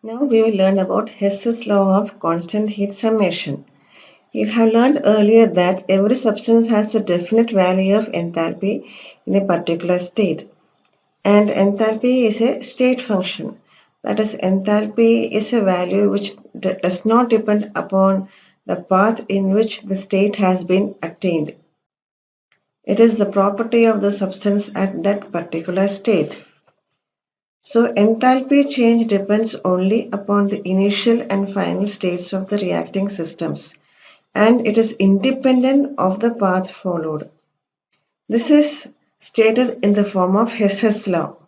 Now we will learn about Hess's law of constant heat summation. You have learned earlier that every substance has a definite value of enthalpy in a particular state, and enthalpy is a state function. That is, enthalpy is a value which does not depend upon the path in which the state has been attained. It is the property of the substance at that particular state. So enthalpy change depends only upon the initial and final states of the reacting systems, and it is independent of the path followed. This is stated in the form of Hess's law.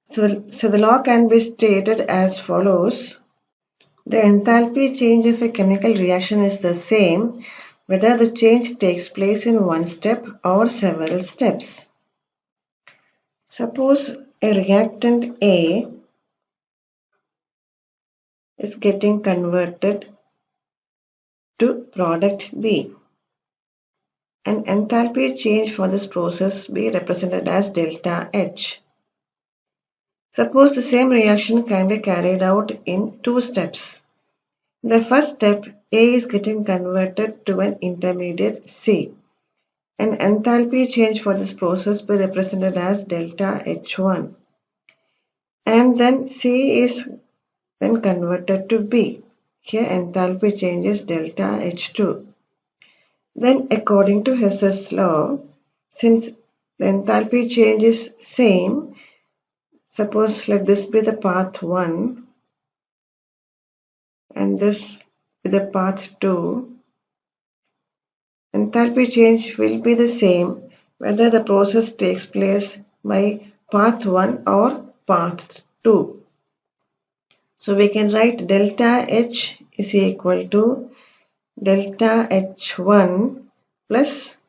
So the law can be stated as follows. The enthalpy change of a chemical reaction is the same whether the change takes place in one step or several steps. Suppose a reactant A is getting converted to product B. An enthalpy change for this process be represented as delta H. Suppose the same reaction can be carried out in two steps. In the first step, A is getting converted to an intermediate C. An enthalpy change for this process be represented as delta H1. And then C is then converted to B. Here enthalpy change is delta H2. Then according to Hess's law, since the enthalpy change is same, suppose let this be the path 1 and this be the path 2, enthalpy change will be the same whether the process takes place by path 1 or path 2. So we can write delta H is equal to delta H1 plus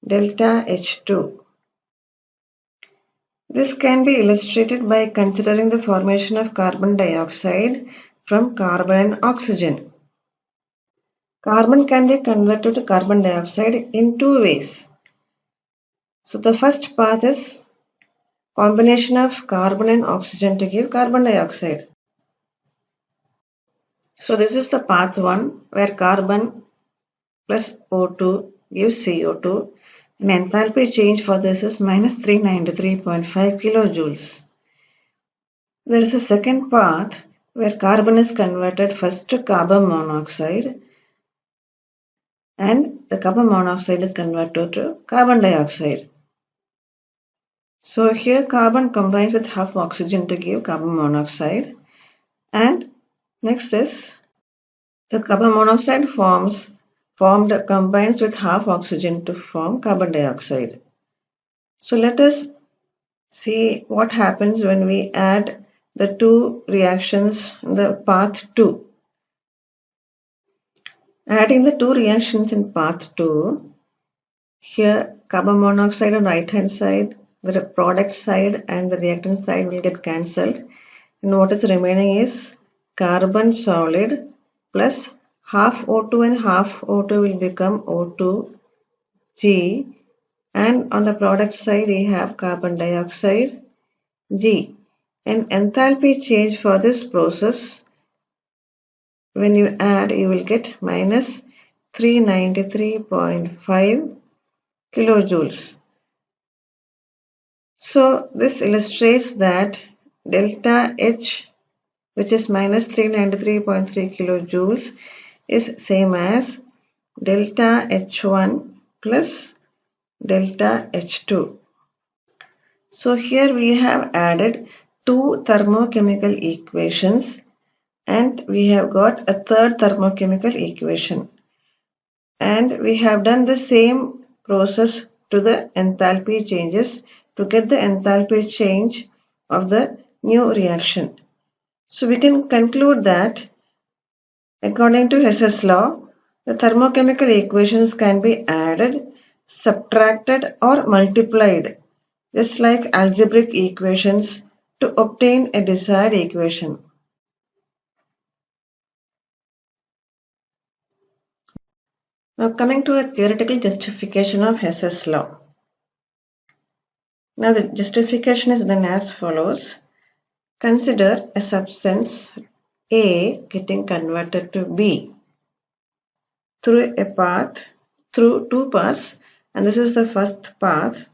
delta H2. This can be illustrated by considering the formation of carbon dioxide from carbon and oxygen. Carbon can be converted to carbon dioxide in two ways. So the first path is combination of carbon and oxygen to give carbon dioxide. So this is the path 1 where carbon plus O2 gives CO2. And enthalpy change for this is minus 393.5 kilojoules. There is a second path where carbon is converted first to carbon monoxide and the carbon monoxide is converted to carbon dioxide. So here carbon combines with half oxygen to give carbon monoxide, and next is the carbon monoxide combines with half oxygen to form carbon dioxide. So let us see what happens when we add the two reactions in the path 2. Adding the two reactions in path 2, here carbon monoxide on right hand side, the product side and the reactant side will get cancelled, and what is remaining is carbon solid plus half O2 and half O2 will become O2G, and on the product side we have carbon dioxide G. And enthalpy change for this process, when you add, you will get minus 393.5 kilojoules. So this illustrates that delta H, which is minus 393.3 kilojoules, is same as delta H1 plus delta H2. So here we have added two thermochemical equations and we have got a third thermochemical equation. And we have done the same process to the enthalpy changes to get the enthalpy change of the new reaction. So we can conclude that according to Hess's law, the thermochemical equations can be added, subtracted or multiplied, just like algebraic equations, to obtain a desired equation. Now coming to a theoretical justification of Hess's law. Now the justification is done as follows. Consider a substance A getting converted to B through a path, through two paths, and this is the first path.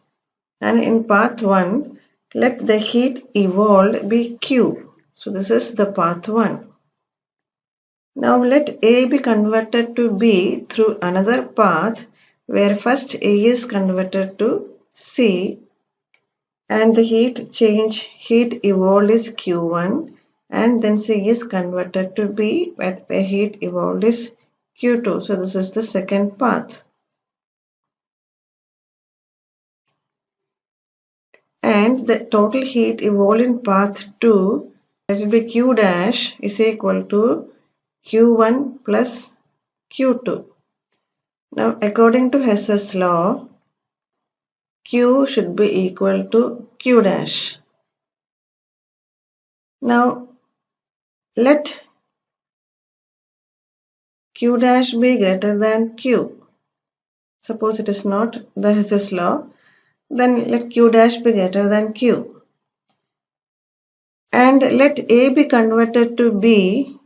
And in path 1, let the heat evolved be Q. So this is the path 1. Now let A be converted to B through another path where first A is converted to C and the heat evolved is Q1 and then C is converted to B where heat evolved is Q2. So this is the second path. And the total heat evolved in path 2, that will be Q dash is equal to Q1 plus Q2. Now according to Hess's law, Q should be equal to Q dash. Now let Q dash be greater than Q. Suppose it is not the Hess's law, then let Q dash be greater than Q. And let A be converted to B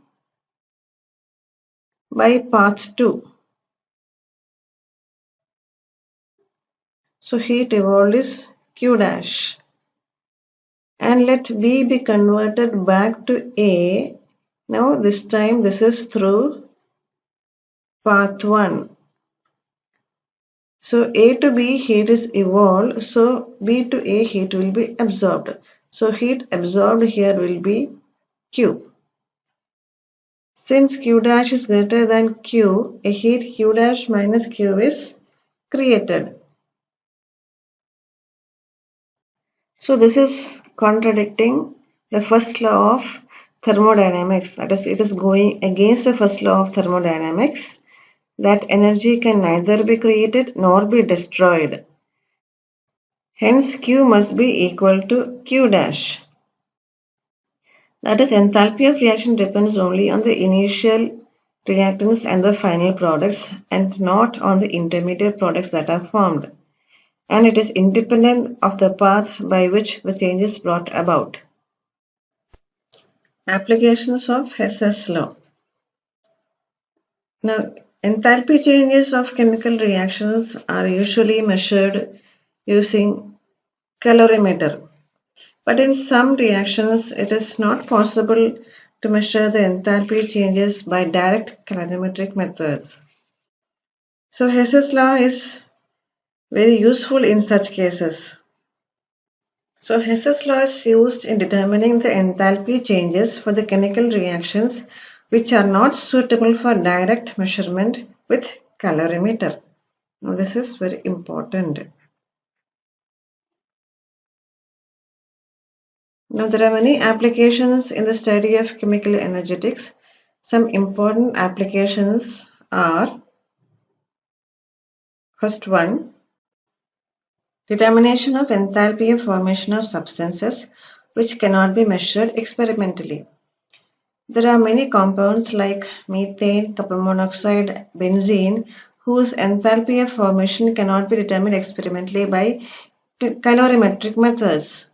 by path 2. So heat evolved is Q dash. And let B be converted back to A. Now this time this is through path 1. So A to B heat is evolved, so B to A heat will be absorbed. So heat absorbed here will be Q. Since Q dash is greater than Q, a heat Q dash minus Q is created. So this is contradicting the first law of thermodynamics. That is, it is going against the first law of thermodynamics, that energy can neither be created nor be destroyed. Hence Q must be equal to Q dash. That is, enthalpy of reaction depends only on the initial reactants and the final products and not on the intermediate products that are formed. And it is independent of the path by which the change is brought about. Applications of Hess's law. Now, enthalpy changes of chemical reactions are usually measured using calorimeter. But in some reactions, it is not possible to measure the enthalpy changes by direct calorimetric methods. So Hess's law is very useful in such cases. So Hess's law is used in determining the enthalpy changes for the chemical reactions which are not suitable for direct measurement with calorimeter. Now this is very important. Now there are many applications in the study of chemical energetics. Some important applications are: first one, determination of enthalpy of formation of substances which cannot be measured experimentally. There are many compounds like methane, carbon monoxide, benzene, whose enthalpy of formation cannot be determined experimentally by calorimetric methods.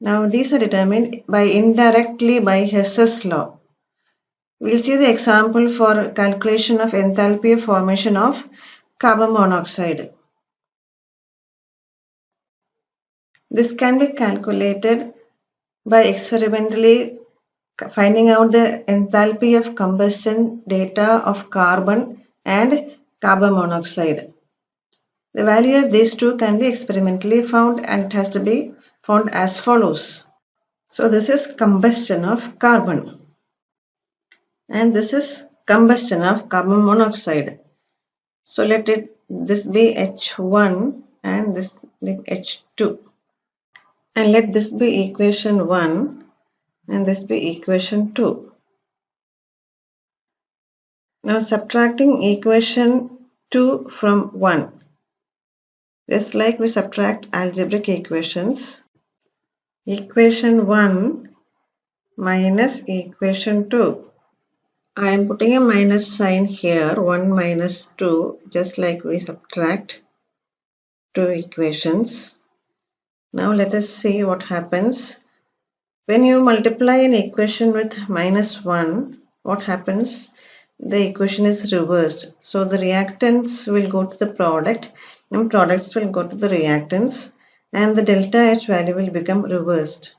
Now these are determined indirectly by Hess's law. We'll see the example for calculation of enthalpy of formation of carbon monoxide. This can be calculated by experimentally finding out the enthalpy of combustion data of carbon and carbon monoxide. The value of these two can be experimentally found, and it has to be found as follows. So this is combustion of carbon and this is combustion of carbon monoxide. So let this be H1 and this be H2, and let this be equation 1 and this be equation 2. Now subtracting equation 2 from 1, just like we subtract algebraic equations, equation 1 minus equation 2. I am putting a minus sign here, 1 minus 2, just like we subtract two equations. Now let us see what happens. When you multiply an equation with -1, what happens? The equation is reversed. So the reactants will go to the product and products will go to the reactants, and the delta H value will become reversed.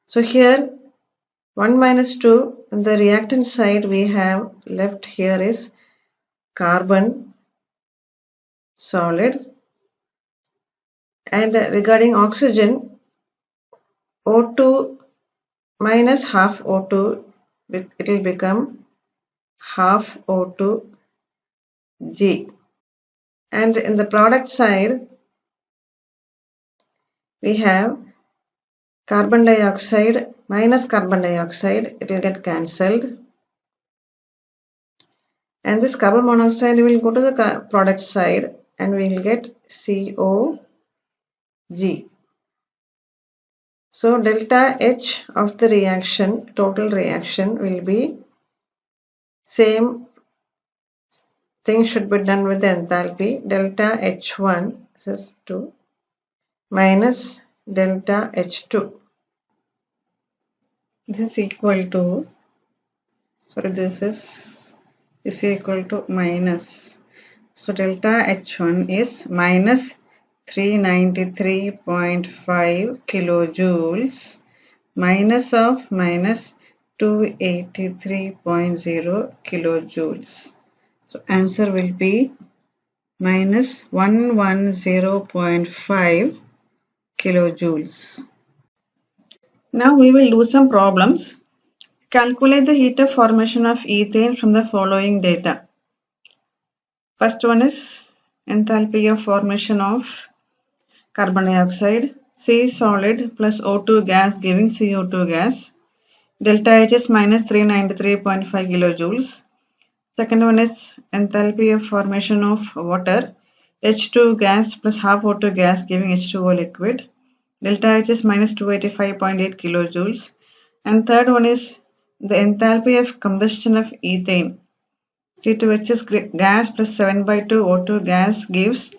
So here 1 minus 2, the reactant side we have left here is carbon solid, and regarding oxygen, O2 minus half O2, it will become half O2G. And in the product side, we have carbon dioxide minus carbon dioxide, it will get cancelled. And this carbon monoxide will go to the product side and we will get COG. So delta H of the reaction, total reaction, will be same thing should be done with the enthalpy. Delta H1, this is 2, minus delta H2. This is equal to, this is equal to minus. So delta H1 is minus 393.5 kilojoules minus of minus 283.0 kilojoules. So answer will be minus 110.5 kilojoules. Now we will do some problems. Calculate the heat of formation of ethane from the following data. First one is enthalpy of formation of carbon dioxide, C solid plus O2 gas giving CO2 gas. Delta H is minus 393.5 kilojoules. Second one is enthalpy of formation of water, H2 gas plus half O2 gas giving H2O liquid. Delta H is minus 285.8 kilojoules. And third one is the enthalpy of combustion of ethane. C2H is gas plus 7 by 2 O2 gas gives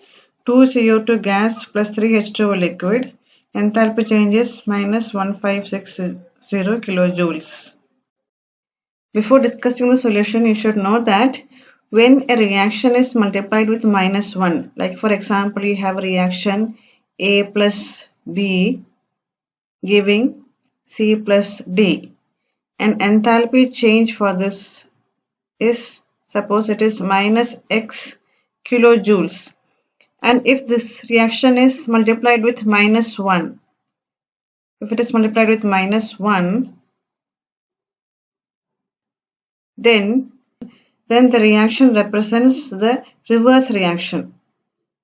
2 CO2 gas plus 3 H2O liquid. Enthalpy change is minus 1560 kilojoules. Before discussing the solution, you should know that when a reaction is multiplied with -1, like for example, you have a reaction A plus B giving C plus D, and enthalpy change for this is, suppose it is minus X kilojoules, and if this reaction is multiplied with -1, if it is multiplied with -1, then the reaction represents the reverse reaction.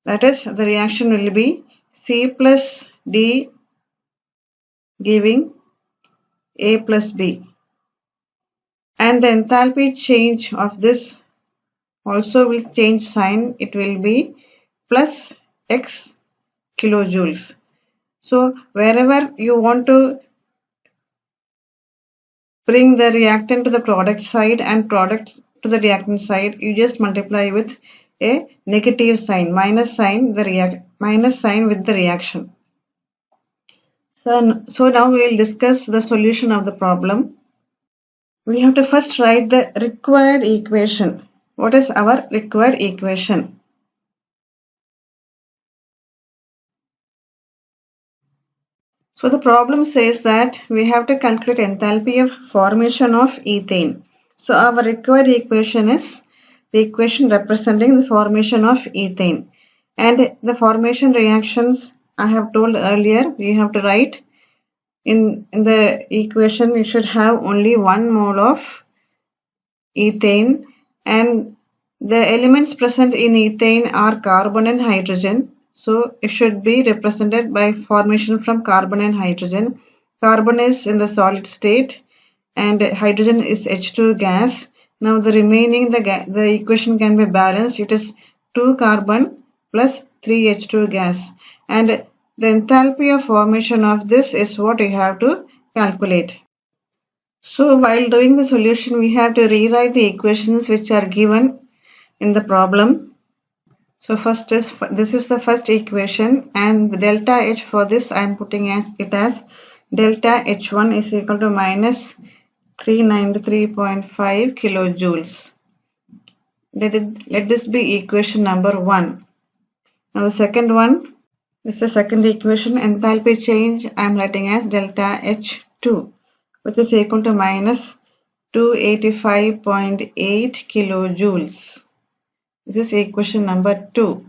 That is, the reaction will be C plus D giving A plus B. And the enthalpy change of this also will change sign. It will be plus X kilojoules. So wherever you want to bring the reactant to the product side and product to the reactant side, you just multiply with a negative sign, minus sign with the reaction. So now we will discuss the solution of the problem. We have to first write the required equation. What is our required equation? So the problem says that we have to calculate enthalpy of formation of ethane. So our required equation is the equation representing the formation of ethane. And the formation reactions I have told earlier, you have to write in the equation. You should have only 1 mole of ethane, and the elements present in ethane are carbon and hydrogen. So it should be represented by formation from carbon and hydrogen. Carbon is in the solid state and hydrogen is H2 gas. Now the remaining, the equation can be balanced. It is 2 carbon plus 3 H2 gas, and the enthalpy of formation of this is what you have to calculate. So while doing the solution, we have to rewrite the equations which are given in the problem. So this is the first equation, and the delta H for this I am putting it as delta H1 is equal to minus 393.5 kilojoules. Let this be equation number 1. Now the second one is the second equation. Enthalpy change I am writing as delta H2, which is equal to minus 285.8 kilojoules. This is equation number 2.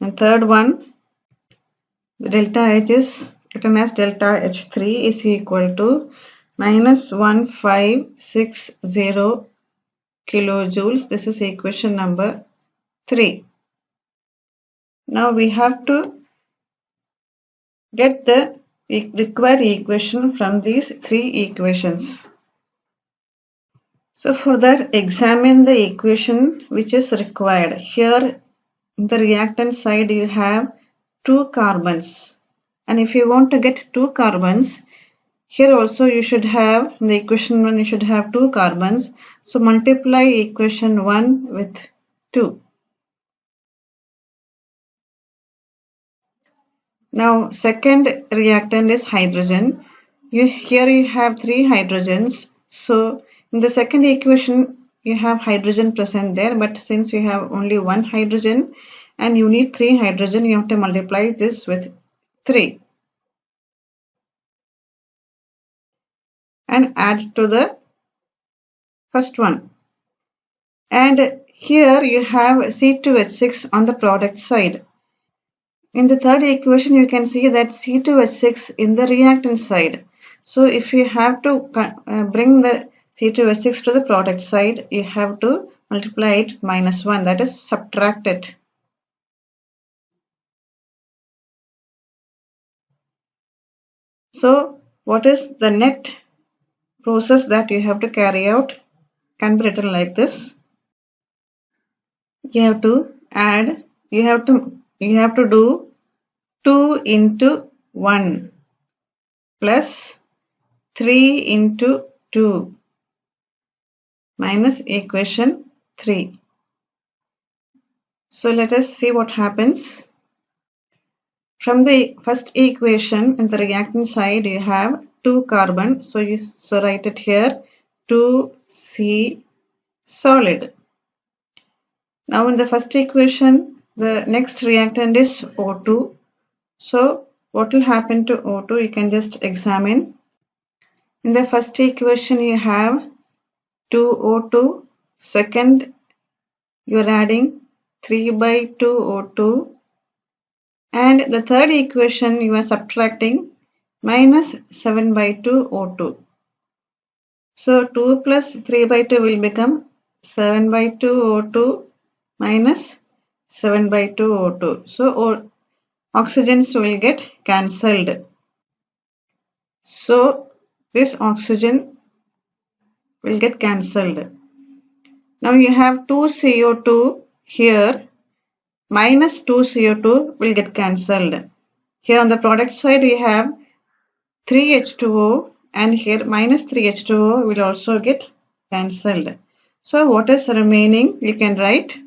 And third one, the delta H is written as delta H3 is equal to minus 1560 kilojoules. This is equation number 3. Now we have to get the required equation from these 3 equations. So for that, examine the equation which is required. Here in the reactant side you have 2 carbons, and if you want to get 2 carbons, here also you should have, in the equation 1 you should have 2 carbons. So multiply equation 1 with 2. Now second reactant is hydrogen. Here you have 3 hydrogens. So in the second equation you have hydrogen present there, but since you have only 1 hydrogen and you need 3 hydrogen, you have to multiply this with 3 and add to the first one. And here you have C2H6 on the product side. In the third equation you can see that C2H6 in the reactant side. So if you have to bring the C2H6 to the product side, you have to multiply it minus 1, that is subtract it. So what is the net process that you have to carry out? Can be written like this. You have to add, you have to do 2 into 1 plus 3 into 2 minus equation 3. So let us see what happens. From the first equation, in the reactant side you have 2 carbon, so write it here 2C solid. Now in the first equation the next reactant is O2. So what will happen to O2? You can just examine. In the first equation you have 2O2. Second you are adding 3 by 2 O2. And the third equation you are subtracting minus 7 by 2 O2. So 2 plus 3 by 2 will become 7 by 2 O2 minus 7 by 2 O2. So oxygens will get cancelled. So this oxygen will get cancelled. Now you have 2 CO2 here, minus 2 CO2 will get cancelled. Here on the product side we have 3 H2O, and here minus 3 H2O will also get cancelled. So what is remaining? You can write.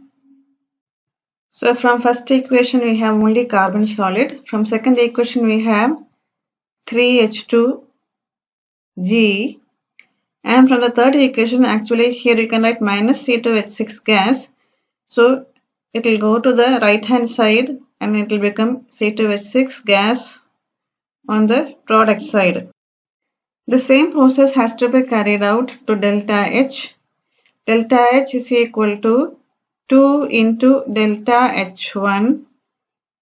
So from first equation we have only carbon solid. From second equation we have 3 H2G. And from the third equation, actually here you can write minus C2H6 gas. So it will go to the right hand side and it will become C2H6 gas on the product side. The same process has to be carried out to delta H. Delta H is equal to 2 into delta H1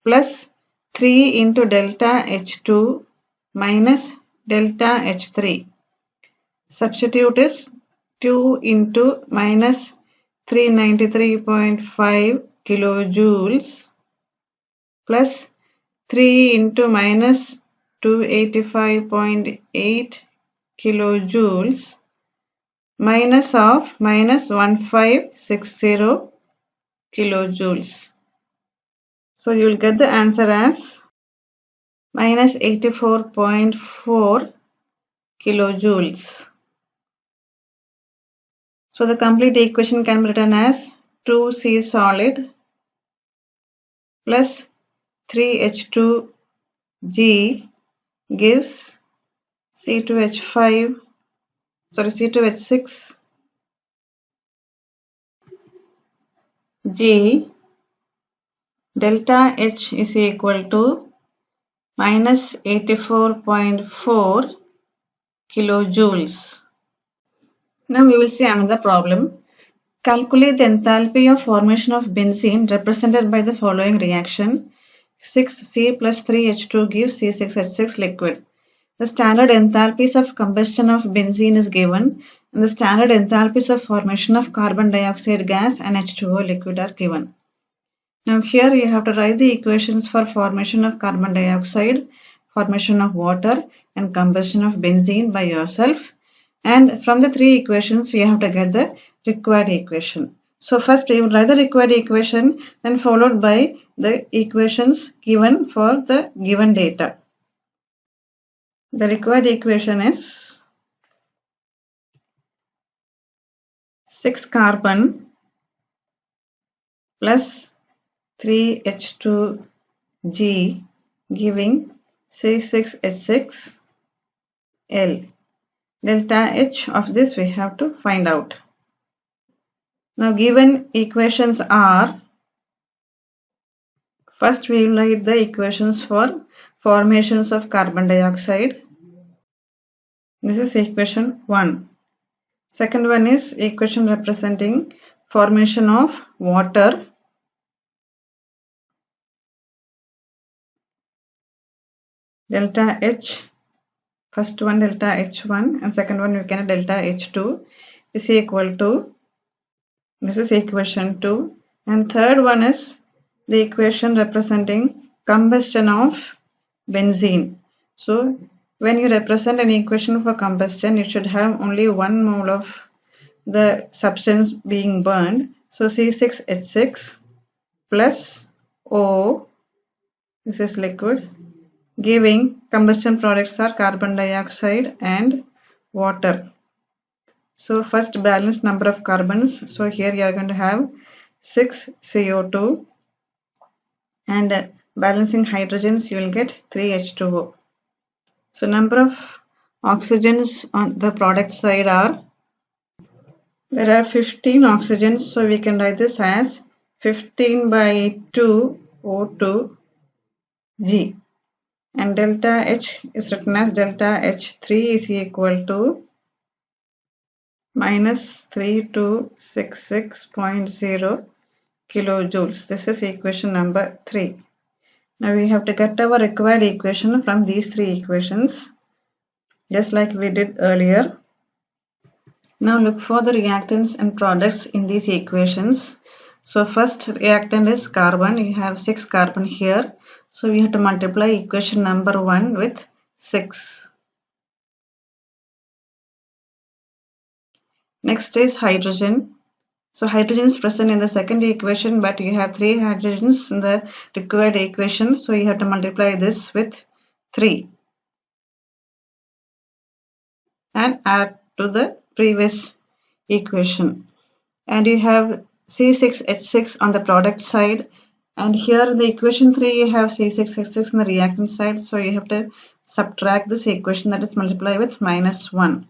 plus 3 into delta H2 minus delta H3. Substitute is 2 into minus 393.5 kilojoules plus 3 into minus 285.8 kilojoules minus of minus 1560 kilojoules. So you will get the answer as minus 84.4 kilojoules. So the complete equation can be written as 2C solid plus 3H2G gives C2H5, sorry, C2H6, G, delta H is equal to minus 84.4 kilojoules. Now we will see another problem. Calculate the enthalpy of formation of benzene represented by the following reaction. 6C plus 3H2 gives C6H6 liquid. The standard enthalpies of combustion of benzene is given and the standard enthalpies of formation of carbon dioxide gas and H2O liquid are given. Now here you have to write the equations for formation of carbon dioxide, formation of water and combustion of benzene by yourself. And from the three equations you have to get the required equation. So first we will write the required equation, then followed by the equations given for the given data. The required equation is 6 carbon plus 3H2G giving C6H6L. Delta H of this we have to find out. Now given equations are, first we will write the equations for formations of carbon dioxide. This is equation 1. Second one is equation representing formation of water. Delta H, first one delta H1 and second one we can delta H2 is equal to, this is equation 2, and third one is the equation representing combustion of benzene. So when you represent an equation for combustion, it should have only 1 mole of the substance being burned. So C6H6 plus O, this is liquid, giving combustion products are carbon dioxide and water. So first balance number of carbons. So here you are going to have 6 CO2 and balancing hydrogens you will get 3 H2O. So number of oxygens on the product side are, there are 15 oxygens, so we can write this as 15 by 2 O2 G, and delta H is written as delta H3 is equal to minus 3266.0 kilojoules. This is equation number 3. Now we have to get our required equation from these three equations, just like we did earlier. Now look for the reactants and products in these equations. So first reactant is carbon. You have 6 carbon here. So we have to multiply equation number 1 with 6. Next is hydrogen. So hydrogen is present in the second equation, but you have 3 hydrogens in the required equation. So you have to multiply this with 3 and add to the previous equation. And you have C6H6 on the product side, and here in the equation 3 you have C6H6 on the reactant side, so you have to subtract this equation, that is multiply with minus 1.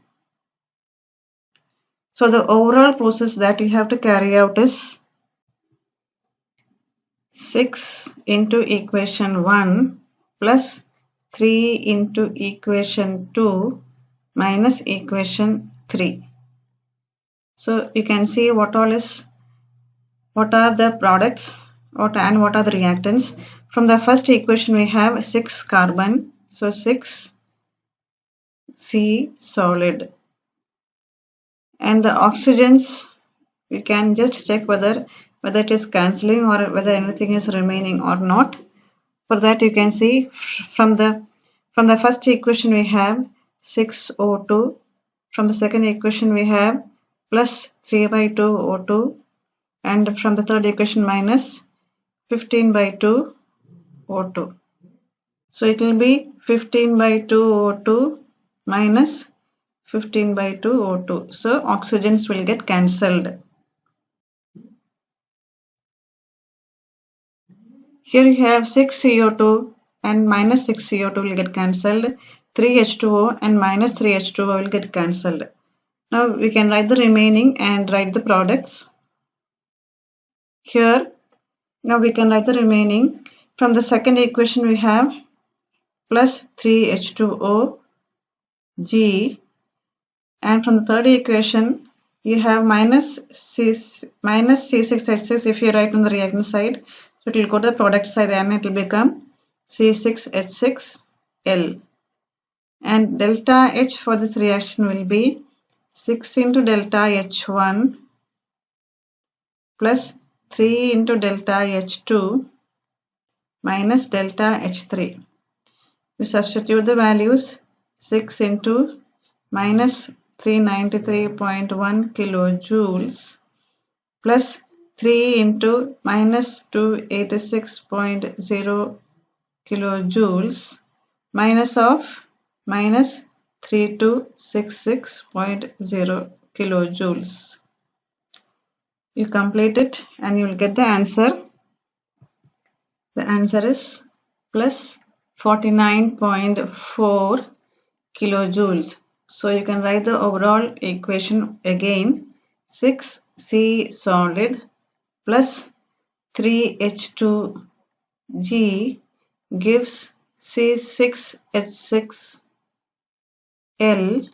So the overall process that you have to carry out is 6 into equation 1 plus 3 into equation 2 minus equation 3. So you can see what are the products and what are the reactants. From the first equation we have 6 carbon, so 6 C solid, and the oxygens we can just check whether it is cancelling or whether anything is remaining or not. For that you can see from the first equation we have 6 O2, from the second equation we have plus 3 by 2 O2, and from the third equation minus 15 by 2 O2. So it will be 15 by 2 O2 minus 15 by 2 O2. So oxygens will get cancelled. Here you have 6 CO2 and minus 6 CO2 will get cancelled. 3H2O and minus 3H2O will get cancelled. Now we can write the remaining and write the products. Here, now we can write the remaining. From the second equation we have plus 3H2O G, and from the third equation you have minus C6H6 if you write on the reactant side. So it will go to the product side and it will become C6H6L. And delta H for this reaction will be 6 into delta H1 plus 3 into delta H2 minus delta H3. We substitute the values. 6 into minus 393.1 kilojoules plus 3 into minus 286.0 kilojoules minus of minus 3266.0 kilojoules. You complete it and you will get the answer. The answer is plus 49.4 kilojoules. So you can write the overall equation again. 6C solid plus 3H2G gives C6H6L.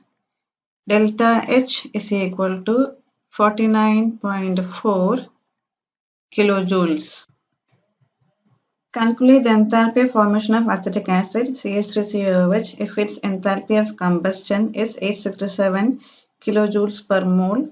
Delta H is equal to 49.4 kilojoules. Calculate the enthalpy of formation of acetic acid CH3COOH if its enthalpy of combustion is 867 kilojoules per mole.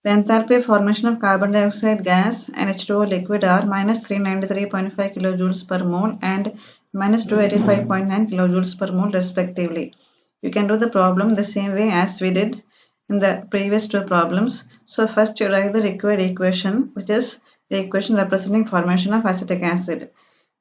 The enthalpy of formation of carbon dioxide gas and H2O liquid are minus 393.5 kilojoules per mole and minus 285.9 kilojoules per mole respectively. You can do the problem the same way as we did in the previous two problems. So first you write the required equation, which is the equation representing formation of acetic acid.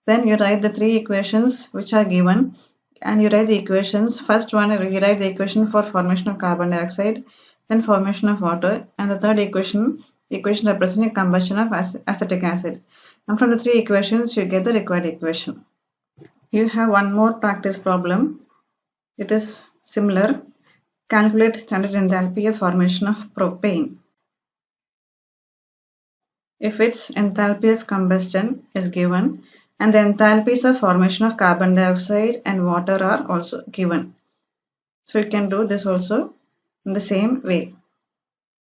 Then you write the three equations which are given and you write the equations. First one, you write the equation for formation of carbon dioxide, then formation of water, and the third equation representing combustion of acetic acid. And from the three equations you get the required equation. You have one more practice problem. It is similar. Calculate standard enthalpy of formation of propane. If its enthalpy of combustion is given and the enthalpies of formation of carbon dioxide and water are also given. So you can do this also in the same way.